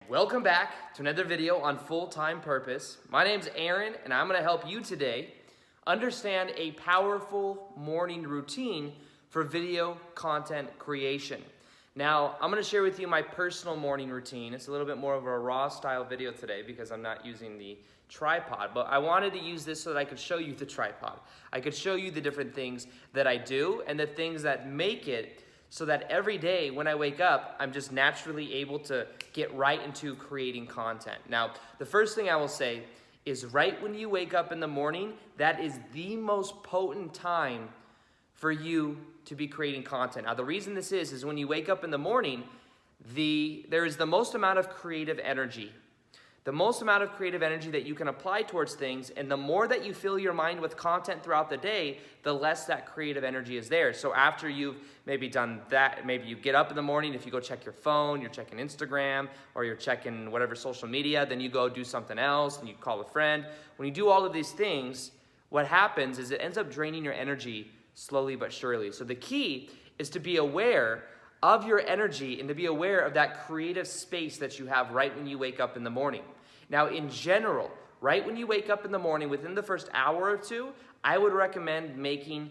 Welcome back to another video on Full-Time Purpose. My name's Aaron, and I'm going to help you today understand a powerful morning routine for video content creation. Now, I'm going to share with you my personal morning routine. It's a little bit more of a raw style video today because I'm not using the tripod, but I wanted to use this so that I could show you the tripod. I could show you the different things that I do and the things that make it so that every day when I wake up, I'm just naturally able to get right into creating content. Now, the first thing I will say is right when you wake up in the morning, that is the most potent time for you to be creating content. Now, the reason this is when you wake up in the morning, there is the most amount of creative energy. The most amount of creative energy that you can apply towards things, and the more that you fill your mind with content throughout the day, the less that creative energy is there. So after you've maybe done that, maybe you get up in the morning, if you go check your phone, you're checking Instagram, or you're checking whatever social media, then you go do something else, and you call a friend. When you do all of these things, what happens is it ends up draining your energy slowly but surely. So the key is to be aware of your energy and to be aware of that creative space that you have right when you wake up in the morning. Now, in general, right when you wake up in the morning, within the first hour or two, I would recommend making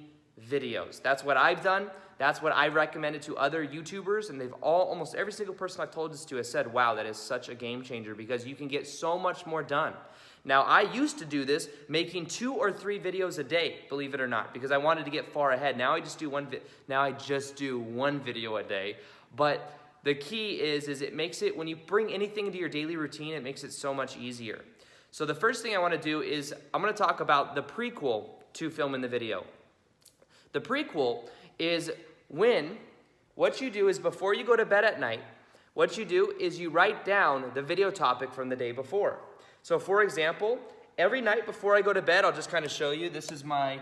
videos. That's what I've done. That's what I've recommended to other YouTubers, and almost every single person I've told this to has said, wow, that is such a game changer because you can get so much more done. Now, I used to do this making 2 or 3 videos a day, believe it or not, because I wanted to get far ahead. Now I just do one video a day. But the key is it makes it, when you bring anything into your daily routine, it makes it so much easier. So the first thing I want to do is I'm going to talk about the prequel to filming the video. The prequel is what you do is before you go to bed at night, what you do is you write down the video topic from the day before. So for example, every night before I go to bed, I'll just kind of show you, this is my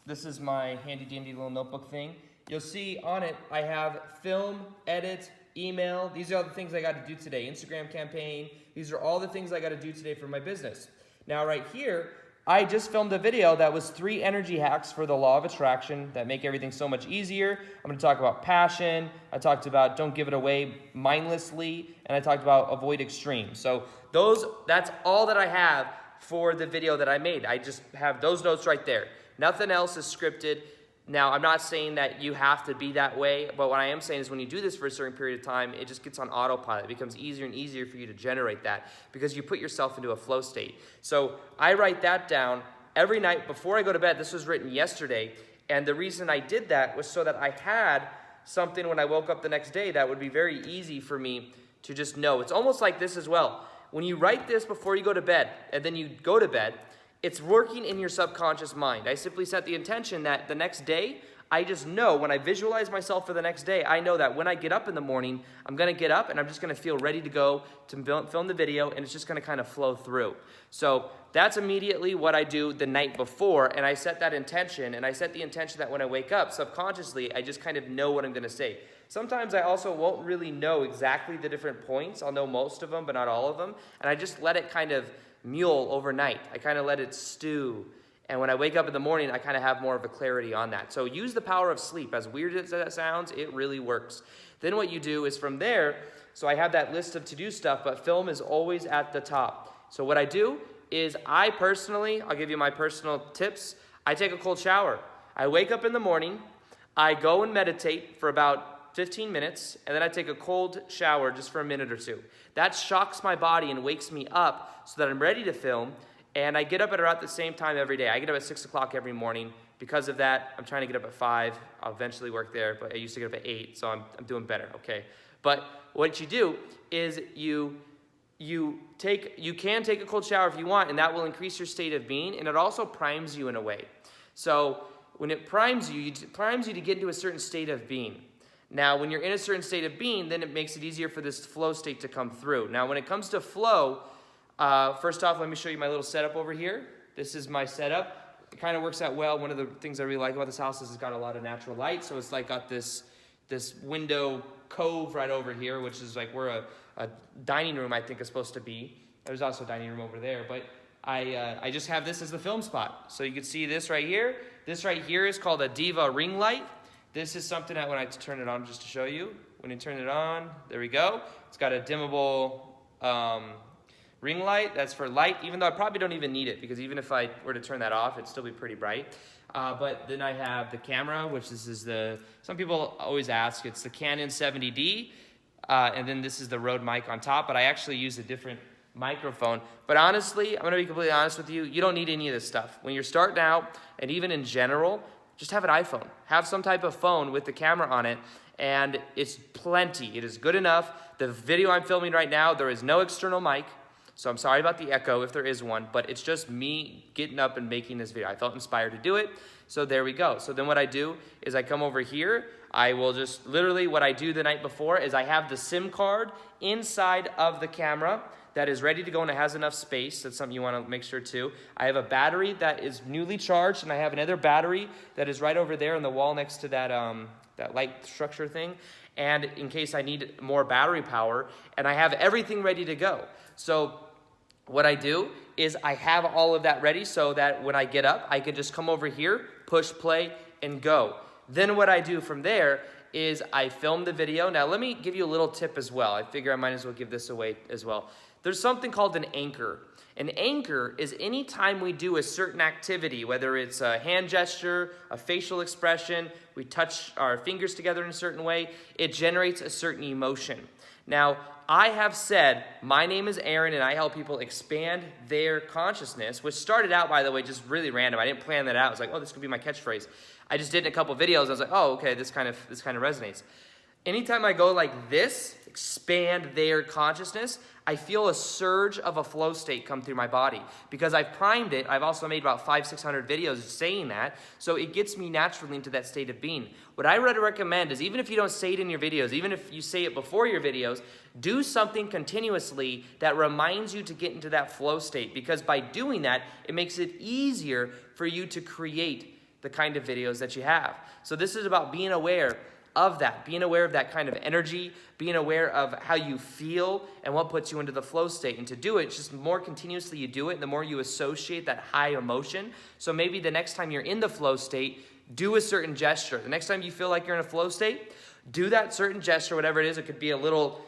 handy dandy little notebook thing. You'll see on it, I have film, edit, email. These are all the things I got to do today. Instagram campaign. These are all the things I got to do today for my business. Now right here, I just filmed a video that was 3 energy hacks for the law of attraction that make everything so much easier. I'm going to talk about passion. I talked about don't give it away mindlessly. And I talked about avoid extremes. So that's all that I have for the video that I made. I just have those notes right there. Nothing else is scripted. Now, I'm not saying that you have to be that way, but what I am saying is when you do this for a certain period of time, it just gets on autopilot. It becomes easier and easier for you to generate that because you put yourself into a flow state. So I write that down every night before I go to bed. This was written yesterday, and the reason I did that was so that I had something when I woke up the next day that would be very easy for me to just know. It's almost like this as well. When you write this before you go to bed, and then you go to bed, it's working in your subconscious mind. I simply set the intention that the next day, I just know when I visualize myself for the next day, I know that when I get up in the morning, I'm going to get up and I'm just going to feel ready to go to film the video, and it's just going to kind of flow through. So that's immediately what I do the night before, and I set that intention, and I set the intention that when I wake up, subconsciously, I just kind of know what I'm going to say. Sometimes I also won't really know exactly the different points. I'll know most of them, but not all of them, and I just let it kind of mule overnight. I kind of let it stew. And when I wake up in the morning, I kind of have more of a clarity on that. So use the power of sleep. As weird as that sounds, it really works. Then what you do is from there, so I have that list of to-do stuff, but film is always at the top. So what I do is I'll give you my personal tips. I take a cold shower. I wake up in the morning, I go and meditate for about 15 minutes, and then I take a cold shower just for a minute or two. That shocks my body and wakes me up so that I'm ready to film, and I get up at around the same time every day. I get up at 6 o'clock every morning. Because of that, I'm trying to get up at 5. I'll eventually work there, but I used to get up at 8, so I'm doing better, okay? But what you do is you can take a cold shower if you want, and that will increase your state of being, and it also primes you in a way. So when it primes you to get into a certain state of being. Now, when you're in a certain state of being, then it makes it easier for this flow state to come through. Now, when it comes to flow, first off, let me show you my little setup over here. This is my setup. It kind of works out well. One of the things I really like about this house is it's got a lot of natural light. So it's like got this window cove right over here, which is like where a dining room, I think, is supposed to be. There's also a dining room over there. But I just have this as the film spot. So you can see this right here. This right here is called a Diva ring light. This is something that when I turn it on, just to show you, when you turn it on, there we go. It's got a dimmable ring light. That's for light, even though I probably don't even need it, because even if I were to turn that off, it'd still be pretty bright. But then I have the camera, which this is some people always ask, it's the Canon 70D, and then this is the Rode mic on top, but I actually use a different microphone. But honestly, I'm gonna be completely honest with you, you don't need any of this stuff. When you're starting out, and even in general, just have an iPhone. Have some type of phone with the camera on it, and it's plenty. It is good enough. The video I'm filming right now, there is no external mic, so I'm sorry about the echo if there is one, but it's just me getting up and making this video. I felt inspired to do it, so there we go. So then what I do is I come over here, I will just, literally what I do the night before is I have the SIM card inside of the camera that is ready to go and it has enough space. That's something you want to make sure too. I have a battery that is newly charged, and I have another battery that is right over there on the wall next to that light structure thing, and in case I need more battery power, and I have everything ready to go. So what I do is I have all of that ready so that when I get up, I can just come over here, push play, and go. Then what I do from there is I film the video. Now let me give you a little tip as well. I figure I might as well give this away as well. There's something called an anchor. An anchor is any time we do a certain activity, whether it's a hand gesture, a facial expression, we touch our fingers together in a certain way, it generates a certain emotion. Now, I have said, my name is Aaron, and I help people expand their consciousness, which started out, by the way, just really random. I didn't plan that out. I was like, oh, this could be my catchphrase. I just did it in a couple videos. I was like, oh, okay, this kind of resonates. Anytime I go like this, expand their consciousness, I feel a surge of a flow state come through my body because I've primed it. I've also made about 500-600 videos saying that, so it gets me naturally into that state of being. What I would recommend is, even if you don't say it in your videos, even if you say it before your videos, do something continuously that reminds you to get into that flow state, because by doing that, it makes it easier for you to create the kind of videos that you have. So this is about being aware of that, being aware of that kind of energy, being aware of how you feel and what puts you into the flow state. And to do it, just the more continuously you do it, the more you associate that high emotion. So maybe the next time you're in the flow state, do a certain gesture. The next time you feel like you're in a flow state, do that certain gesture, whatever it is. It could be a little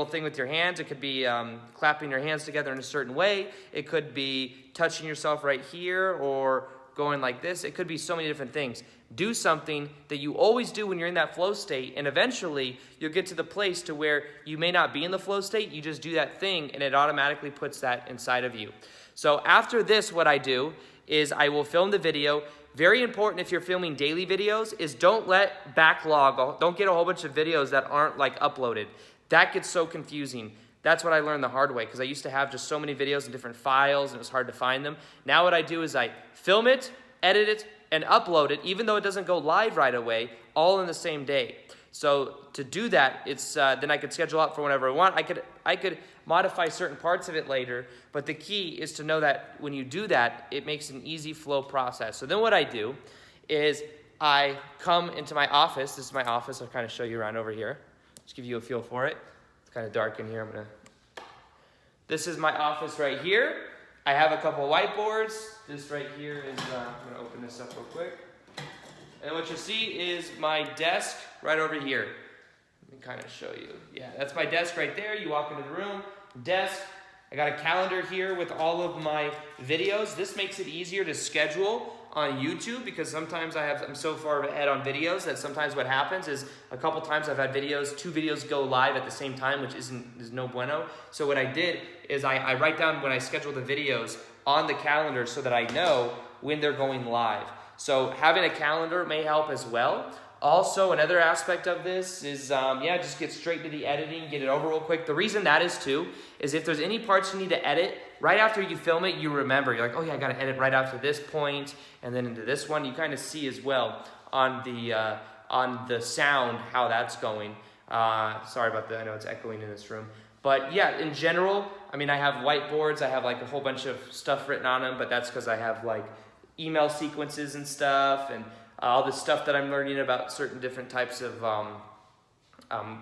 thing with your hands. It could be clapping your hands together in a certain way. It could be touching yourself right here or going like this. It could be so many different things. Do something that you always do when you're in that flow state, and eventually you'll get to the place to where you may not be in the flow state. You just do that thing, and it automatically puts that inside of you. So after this, what I do is I will film the video. Very important if you're filming daily videos is don't let backlog, don't get a whole bunch of videos that aren't like uploaded. That gets so confusing. That's what I learned the hard way, because I used to have just so many videos in different files and it was hard to find them. Now what I do is I film it, edit it, and upload it, even though it doesn't go live right away, all in the same day. So to do that, it's then I could schedule out for whenever I want. I could modify certain parts of it later, but the key is to know that when you do that, it makes an easy flow process. So then what I do is I come into my office. This is my office. I'll kind of show you around over here. Just give you a feel for it. It's kind of dark in here. This is my office right here. I have a couple whiteboards. This right here is, I'm gonna open this up real quick. And what you'll see is my desk right over here. Let me kind of show you. Yeah, that's my desk right there. You walk into the room, desk. I got a calendar here with all of my videos. This makes it easier to schedule on YouTube, because sometimes I'm so far ahead on videos that sometimes what happens is a couple times I've had two videos go live at the same time, which is no bueno. So what I did is I write down when I schedule the videos on the calendar so that I know when they're going live. So having a calendar may help as well. Also, another aspect of this is, just get straight to the editing, get it over real quick. The reason that is too, is if there's any parts you need to edit, right after you film it, you remember. You're like, oh yeah, I gotta edit right after this point, and then into this one. You kind of see as well on the sound how that's going. Sorry about that, I know it's echoing in this room. But yeah, in general, I mean, I have whiteboards, I have like a whole bunch of stuff written on them, but that's because I have like email sequences and stuff, and all the stuff that I'm learning about certain different types of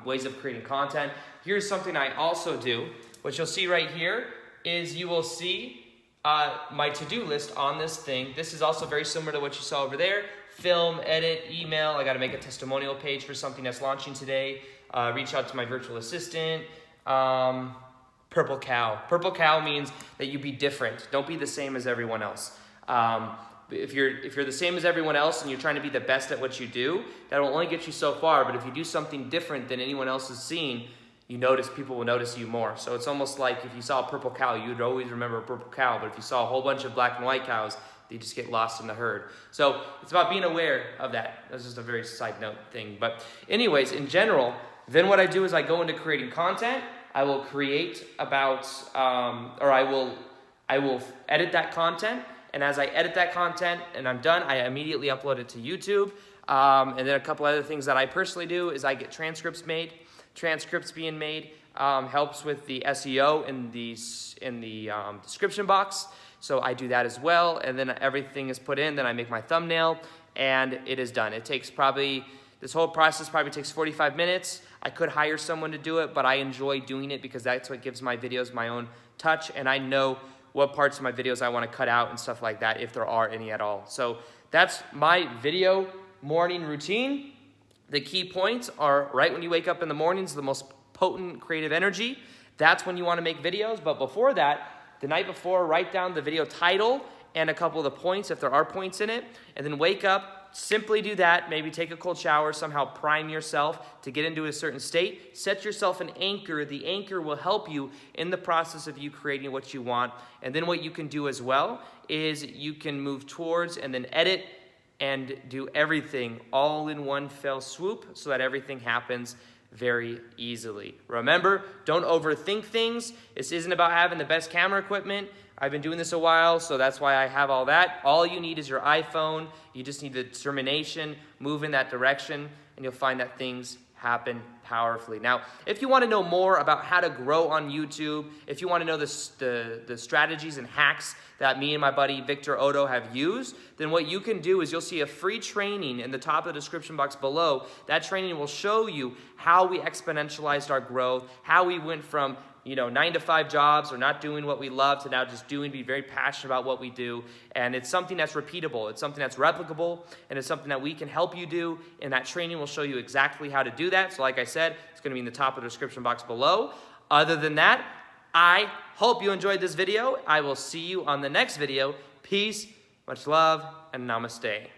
ways of creating content. Here's something I also do. What you'll see right here is you will see my to-do list on this thing. This is also very similar to what you saw over there. Film, edit, email. I got to make a testimonial page for something that's launching today. Reach out to my virtual assistant. Purple cow. Purple cow means that you be different. Don't be the same as everyone else. If you're the same as everyone else and you're trying to be the best at what you do, that will only get you so far. But if you do something different than anyone else has seen, people will notice you more. So it's almost like if you saw a purple cow, you'd always remember a purple cow. But if you saw a whole bunch of black and white cows, they just get lost in the herd. So it's about being aware of that. That's just a very side note thing. But anyways, in general, then what I do is I go into creating content. I will create about, I will edit that content. And as I edit that content and I'm done, I immediately upload it to YouTube. And then a couple other things that I personally do is I get transcripts made. Transcripts being made helps with the SEO in the description box. So I do that as well. And then everything is put in. Then I make my thumbnail and it is done. This whole process probably takes 45 minutes. I could hire someone to do it, but I enjoy doing it because that's what gives my videos my own touch. And I know what parts of my videos I want to cut out and stuff like that, if there are any at all. So that's my video morning routine. The key points are right when you wake up in the mornings, the most potent creative energy. That's when you want to make videos. But before that, the night before, write down the video title and a couple of the points, if there are points in it, and then wake up. Simply do that. Maybe take a cold shower, somehow prime yourself to get into a certain state. Set yourself an anchor. The anchor will help you in the process of you creating what you want. And then what you can do as well is you can move towards and then edit and do everything all in one fell swoop so that everything happens very easily. Remember, don't overthink things. This isn't about having the best camera equipment. I've been doing this a while, so that's why I have all that. All you need is your iPhone. You just need the determination, move in that direction, and you'll find that things happen powerfully. Now, if you want to know more about how to grow on YouTube, if you want to know the strategies and hacks that me and my buddy Victor Odo have used, then what you can do is you'll see a free training in the top of the description box below. That training will show you how we exponentialized our growth, how we went from 9-to-5 jobs or not doing what we love to now just be very passionate about what we do. And it's something that's repeatable. It's something that's replicable. And it's something that we can help you do. And that training will show you exactly how to do that. So like I said, it's going to be in the top of the description box below. Other than that, I hope you enjoyed this video. I will see you on the next video. Peace, much love, and namaste.